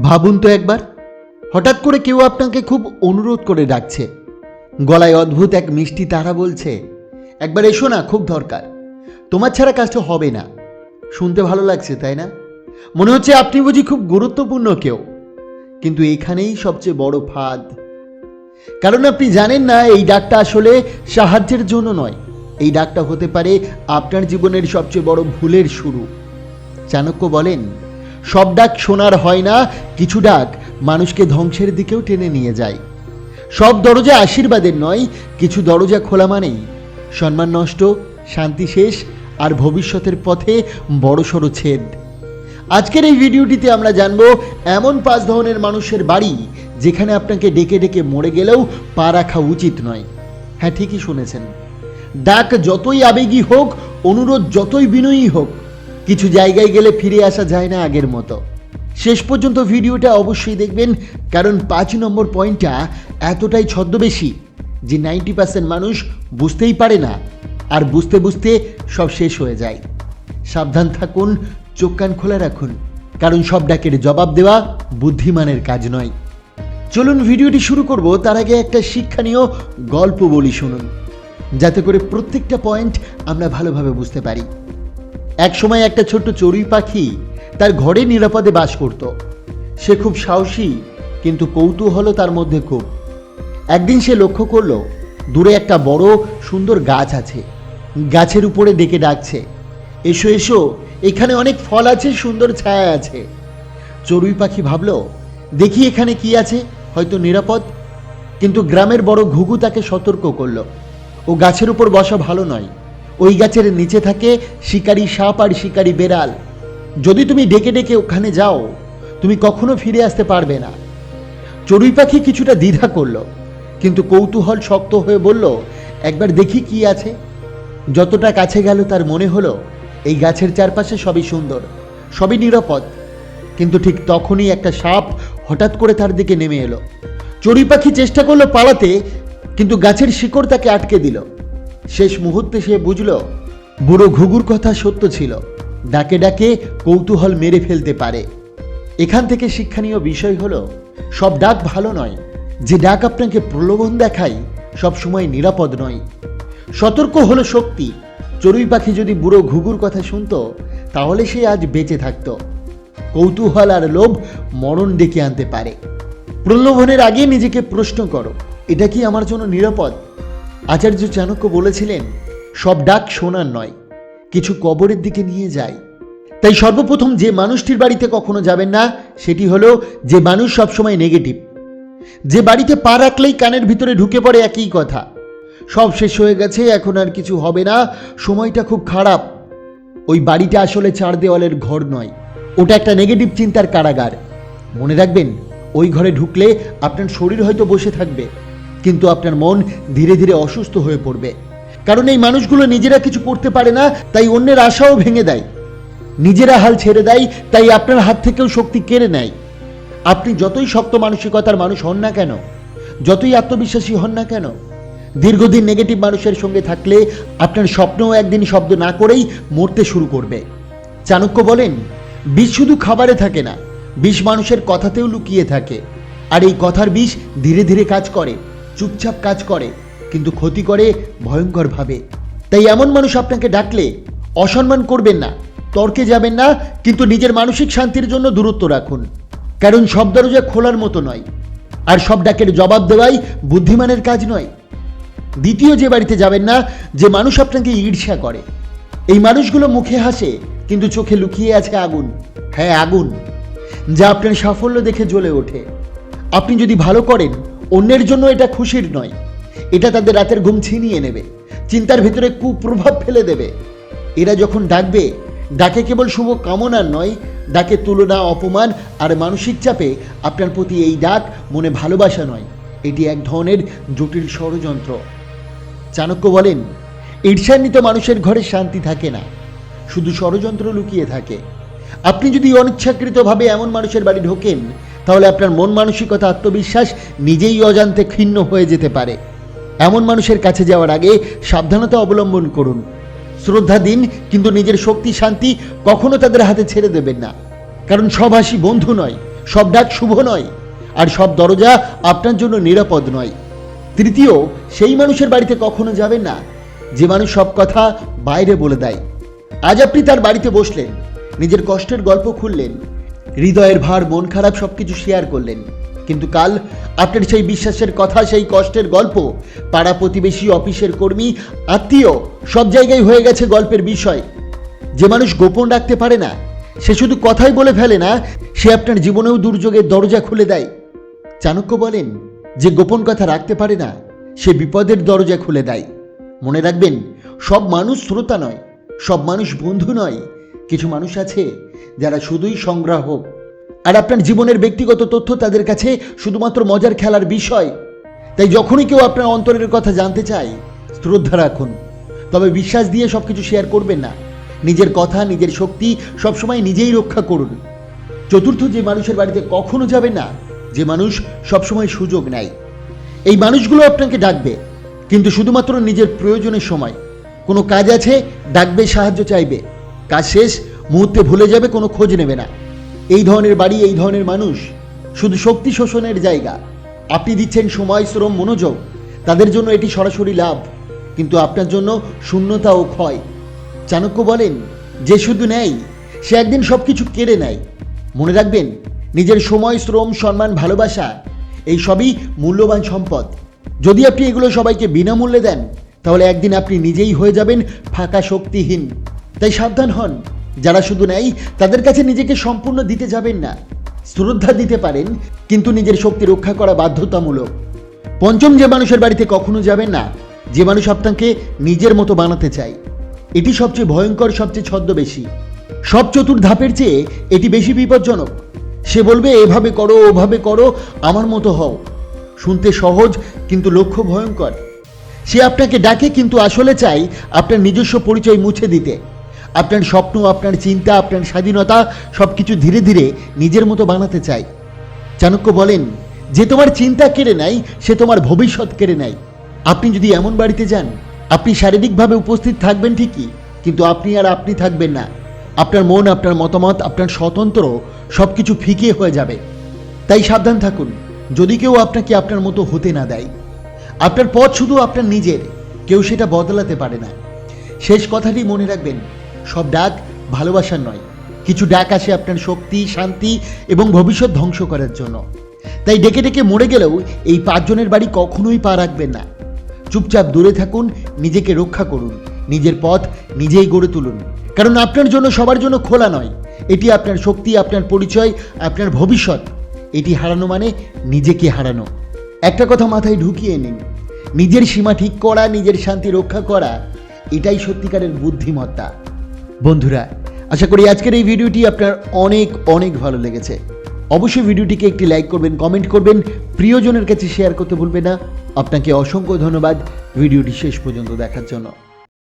ভাবুন তো একবার, হঠাৎ করে কেউ আপনাকে খুব অনুরোধ করে ডাকছে। গলায় অদ্ভুত এক মিষ্টি তারা বলছে, একবার এসো না, খুব দরকার, তোমার ছাড়া কাজটা হবে না। শুনতে ভালো লাগছে, তাই না? মনে হচ্ছে আপনি বুঝি খুব গুরুত্বপূর্ণ কেউ। কিন্তু এখানেই সবচেয়ে বড় ফাঁদ। কারণ আপনি জানেন না এই ডাকটা আসলে সাহায্যের জন্য নয়। এই ডাকটা হতে পারে আপনার জীবনের সবচেয়ে বড় ভুলের শুরু। চাণক্য বলেন, সব ডাক শোনার হয় না, কিছু ডাক মানুষকে ধ্বংসের দিকেও টেনে নিয়ে যায়। সব দরজা আশীর্বাদের নয়, কিছু দরজা খোলা মানেই সম্মান নষ্ট, শান্তি শেষ, আর ভবিষ্যতের পথে বড়সড় ছেদ। আজকের এই ভিডিওটিতে আমরা জানব এমন 5 ধরনের মানুষের বাড়ি যেখানে আপনাকে ডেকে ডেকে মরে গেলেও পা রাখা উচিত নয়। হ্যাঁ, ঠিকই শুনেছেন। ডাক যতই আবেগী হোক, অনুরোধ যতই বিনয়ী হোক, কিছু জায়গায় গেলে ফিরে আসা যায় না আগের মতো। শেষ পর্যন্ত ভিডিওটা অবশ্যই দেখবেন, কারণ 5 নম্বর পয়েন্টটা এতটাই ছদ্মবেশী যে 90% মানুষ বুঝতেই পারে না, আর বুঝতে বুঝতে সব শেষ হয়ে যায়। সাবধান থাকুন, চোখ কান খোলা রাখুন, কারণ সব ডাকের জবাব দেওয়া বুদ্ধিমানের কাজ নয়। চলুন ভিডিওটি শুরু করব। তার আগে একটা শিক্ষণীয় গল্প বলি, শুনুন, যাতে করে প্রত্যেকটা পয়েন্ট আমরা ভালোভাবে বুঝতে পারি। এক সময় একটা ছোট্ট চড়ুই পাখি তার ঘরে নিরাপদে বাস করত। সে খুব সাহসী, কিন্তু কৌতূহল তার মধ্যে খুব। একদিন সে লক্ষ্য করলো দূরে একটা বড় সুন্দর গাছ আছে। গাছের উপরে ডেকে ডাকছে, এসো এসো, এখানে অনেক ফল আছে, সুন্দর ছায়া আছে। চড়ুই পাখি ভাবলো, দেখি এখানে কি আছে, হয়তো নিরাপদ। কিন্তু গ্রামের বড় ঘুঘু তাকে সতর্ক করলো, ও গাছের উপর বসা ভালো নয়, ওই গাছের নিচে থাকে শিকারী সাপ আর শিকারী বেড়াল। যদি তুমি ডেকে ডেকে ওখানে যাও, তুমি কখনো ফিরে আসতে পারবে না। চড়ুই পাখি কিছুটা দ্বিধা করলো, কিন্তু কৌতূহল শক্ত হয়ে বলল, একবার দেখি কি আছে। যতটা কাছে গেল তার মনে হলো এই গাছের চারপাশে সবই সুন্দর, সবই নিরাপদ। কিন্তু ঠিক তখনই একটা সাপ হঠাৎ করে তার দিকে নেমে এলো। চড়ুই পাখি চেষ্টা করলো পালাতে, কিন্তু গাছের শিকড় তাকে আটকে দিল। শেষ মুহূর্তে সে বুঝল বুড়ো ঘুঘুর কথা সত্য ছিল, ডাকে ডাকে কৌতূহল মেরে ফেলতে পারে। এখান থেকে শিক্ষণীয় বিষয় হলো, সব ডাক ভালো নয়। যে ডাক আপনাকে প্রলোভন দেখায় সবসময় নিরাপদ নয়। সতর্ক হলো শক্তি। চড়ুই পাখি যদি বুড়ো ঘুঘুর কথা শুনতো, তাহলে সে আজ বেঁচে থাকতো। কৌতূহল আর লোভ মরণ ডেকে আনতে পারে। প্রলোভনের আগে নিজেকে প্রশ্ন করো, এটা কি আমার জন্য নিরাপদ? আচার্য চাণক্য বলেছিলেন, সব ডাক শোনার নয়, কিছু কবরের দিকে নিয়ে যায়। তাই সর্বপ্রথম যে মানুষটির বাড়িতে কখনো যাবেন না, সেটি হলো যে মানুষ সবসময় নেগেটিভ। যে বাড়িতে পা রাখলেই কানের ভিতরে ঢুকে পড়ে একই কথা, সব শেষ হয়ে গেছে, এখন আর কিছু হবে না, সময়টা খুব খারাপ। ওই বাড়িটা আসলে 4 দেওয়ালের ঘর নয়, ওটা একটা নেগেটিভ চিন্তার কারাগার। মনে রাখবেন, ওই ঘরে ঢুকলে আপনার শরীর হয়তো বসে থাকবে, কিন্তু আপনার মন ধীরে ধীরে অসুস্থ হয়ে পড়বে। কারণ এই মানুষগুলো নিজেরা কিছু করতে পারে না, তাই অন্যের আশাও ভেঙে দেয়। নিজেরা হাল ছেড়ে দেয়, তাই আপনার হাত থেকেও শক্তি কেড়ে নেয়। আপনি যতই শক্ত মানসিকতার মানুষ হন না কেন, যতই আত্মবিশ্বাসী হন না কেন, দীর্ঘদিন নেগেটিভ মানুষের সঙ্গে থাকলে আপনার স্বপ্নও একদিন শব্দ না করেই মরতে শুরু করবে। চাণক্য বলেন, বিষ শুধু খাবারে থাকে না, বিষ মানুষের কথাতেও লুকিয়ে থাকে। আর এই কথার বিষ ধীরে ধীরে কাজ করে, চুপচাপ কাজ করে, কিন্তু ক্ষতি করে ভয়ঙ্করভাবে। তাই এমন মানুষ আপনাকে ডাকলে অসম্মান করবেন না, তর্কে যাবেন না, কিন্তু নিজের মানসিক শান্তির জন্য দূরত্ব রাখুন। কারণ সব দরজা খোলার মতো নয়, আর সব ডাকের জবাব দেওয়াই বুদ্ধিমানের কাজ নয়। দ্বিতীয় যে বাড়িতে যাবেন না, যে মানুষ আপনাকে ঈর্ষা করে। এই মানুষগুলো মুখে হাসে, কিন্তু চোখে লুকিয়ে আছে আগুন। হ্যাঁ, আগুন, যা আপনার সাফল্য দেখে জ্বলে ওঠে। আপনি যদি ভালো করেন, অন্যের জন্য এটা খুশির নয়, এটা তাদের রাতের ঘুম ছিনিয়ে নেবে, চিন্তার ভিতরে কুপ্রভাব ফেলে দেবে। এরা যখন ডাকবে, ডাকে কেবল শুভ কামনার নয়, ডাকে তুলনা, অপমান আর মানসিক চাপে। আপনার প্রতি এই ডাক মনে ভালোবাসা নয়, এটি এক ধরনের জটিল ষড়যন্ত্র। চাণক্য বলেন, ঈর্ষান্বিত মানুষের ঘরে শান্তি থাকে না, শুধু ষড়যন্ত্র লুকিয়ে থাকে। আপনি যদি অনিচ্ছাকৃতভাবে এমন মানুষের বাড়ি ঢোকেন, তাহলে আপনার মন মানসিকতা, আত্মবিশ্বাস নিজেই অজান্তে ক্ষীণ হয়ে যেতে পারে। এমন মানুষের কাছে যাওয়ার আগে সাবধানতা অবলম্বন করুন। শ্রদ্ধা দিন, কিন্তু নিজের শক্তি, শান্তি কখনো তাদের হাতে ছেড়ে দেবেন না। কারণ সব হাসি বন্ধু নয়, সব ডাক শুভ নয়, আর সব দরজা আপনার জন্য নিরাপদ নয়। তৃতীয়, সেই মানুষের বাড়িতে কখনো যাবেন না যে মানুষ সব কথা বাইরে বলে দেয়। আজ আপনি তার বাড়িতে বসলেন, নিজের কষ্টের গল্প খুললেন, হৃদয়ের ভার, মন খারাপ সবকিছু শেয়ার করলেন, কিন্তু কাল আপনার সেই বিশ্বাসের কথা, সেই কষ্টের গল্প পাড়া প্রতিবেশী, অফিসের কর্মী, আত্মীয় সব জায়গায় হয়ে গেছে গল্পের বিষয়। যে মানুষ গোপন রাখতে পারে না, সে শুধু কথাই বলে ফেলে না, সে আপনার জীবনেও দুর্যোগের দরজা খুলে দেয়। চাণক্য বলেন, যে গোপন কথা রাখতে পারে না, সে বিপদের দরজা খুলে দেয়। মনে রাখবেন, সব মানুষ শ্রোতা নয়, সব মানুষ বন্ধু নয়। কিছু মানুষ আছে যারা শুধুই সংগ্রাহক, আর আপনার জীবনের ব্যক্তিগত তথ্য তাদের কাছে শুধুমাত্র মজার খেলার বিষয়। তাই যখনই কেউ আপনার অন্তরের কথা জানতে চায়, শ্রদ্ধা রাখুন, তবে বিশ্বাস দিয়ে সবকিছু শেয়ার করবেন না। নিজের কথা, নিজের শক্তি সবসময় নিজেই রক্ষা করুন। চতুর্থ, যে মানুষের বাড়িতে কখনো যাবেন না, যে মানুষ সবসময় সুযোগ নেয়। এই মানুষগুলো আপনাকে ডাকবে, কিন্তু শুধুমাত্র নিজের প্রয়োজনের সময়। কোনো কাজ আছে, ডাকবে, সাহায্য চাইবে, কাজ শেষ মুহূর্তে ভুলে যাবে, কোনো খোঁজ নেবে না। এই ধরনের বাড়ি, এই ধরনের মানুষ শুধু শক্তি শোষণের জায়গা। আপনি দিচ্ছেন সময়, শ্রম, মনোযোগ, তাদের জন্য এটি সরাসরি লাভ, কিন্তু আপনার জন্য শূন্যতা ও ক্ষয়। চাণক্য বলেন, যে শুধু নেয় সে একদিন সব কিছু কেড়ে নেয়। মনে রাখবেন, নিজের সময়, শ্রম, সম্মান, ভালোবাসা এই সবই মূল্যবান সম্পদ। যদি আপনি এগুলো সবাইকে বিনামূল্যে দেন, তাহলে একদিন আপনি নিজেই হয়ে যাবেন ফাঁকা, শক্তিহীন। তাই সাবধান হন, যারা শুধু নেয় তাদের কাছে নিজেকে সম্পূর্ণ দিতে যাবেন না। শ্রদ্ধা দিতে পারেন, কিন্তু নিজের শক্তি রক্ষা করা বাধ্যতামূলক। পঞ্চম, যে মানুষের বাড়িতে কখনো যাবেন না, যে মানুষ আপনাকে নিজের মতো বানাতে চায়। এটি সবচেয়ে ভয়ঙ্কর, সবচেয়ে ছদ্মবেশী। সব চতুর ধাপের চেয়ে এটি বেশি বিপজ্জনক। সে বলবে, এভাবে করো, ওভাবে করো, আমার মতো হও। শুনতে সহজ, কিন্তু লক্ষ্য ভয়ঙ্কর। সে আপনাকে ডাকে, কিন্তু আসলে চাই আপনার নিজস্ব পরিচয় মুছে দিতে। আপনার স্বপ্ন, আপনার চিন্তা, আপনার স্বাধীনতা সবকিছু ধীরে ধীরে নিজের মতো বানাতে চায়। চাণক্য বলেন, যে তোমার চিন্তা কেড়ে নেয়, সে তোমার ভবিষ্যৎ কেড়ে নেয়। আপনি যদি এমন বাড়িতে যান, আপনি শারীরিকভাবে উপস্থিত থাকবেন ঠিকই, কিন্তু আপনি আর আপনি থাকবেন না। আপনার মন, আপনার মতামত, আপনার স্বতন্ত্র সবকিছু ফিকে হয়ে যাবে। তাই সাবধান থাকুন, যদি কেউ আপনাকে আপনার মতো হতে না দেয়। আপনার পথ শুধু আপনার নিজের, কেউ সেটা বদলাতে পারে না। শেষ কথাটি মনে রাখবেন, সব ডাক ভালোবাসার নয়। কিছু ডাক আসে আপনার শক্তি, শান্তি এবং ভবিষ্যৎ ধ্বংস করার জন্য। তাই ডেকে ডেকে মরে গেলেও এই 5 জনের বাড়ি কখনোই পা রাখবেন না। চুপচাপ দূরে থাকুন, নিজেকে রক্ষা করুন, নিজের পথ নিজেই গড়ে তুলুন। কারণ আপনার জন্য সবার জন্য খোলা নয়। এটি আপনার শক্তি, আপনার পরিচয়, আপনার ভবিষ্যৎ। এটি হারানো মানে নিজেকে হারানো। একটা কথা মাথায় ঢুকিয়ে নিন, নিজের সীমা ঠিক করা, নিজের শান্তি রক্ষা করা, এটাই সত্যিকারের বুদ্ধিমত্তা। বন্ধুরা, আশা করি আজকের এই ভিডিওটি আপনার অনেক অনেক ভালো লেগেছে। অবশ্যই ভিডিওটিকে একটি লাইক করবেন, কমেন্ট করবেন, প্রিয়জনের কাছে শেয়ার করতে ভুলবেন না। আপনাকে অসংখ্য ধন্যবাদ ভিডিওটি শেষ পর্যন্ত দেখার জন্য।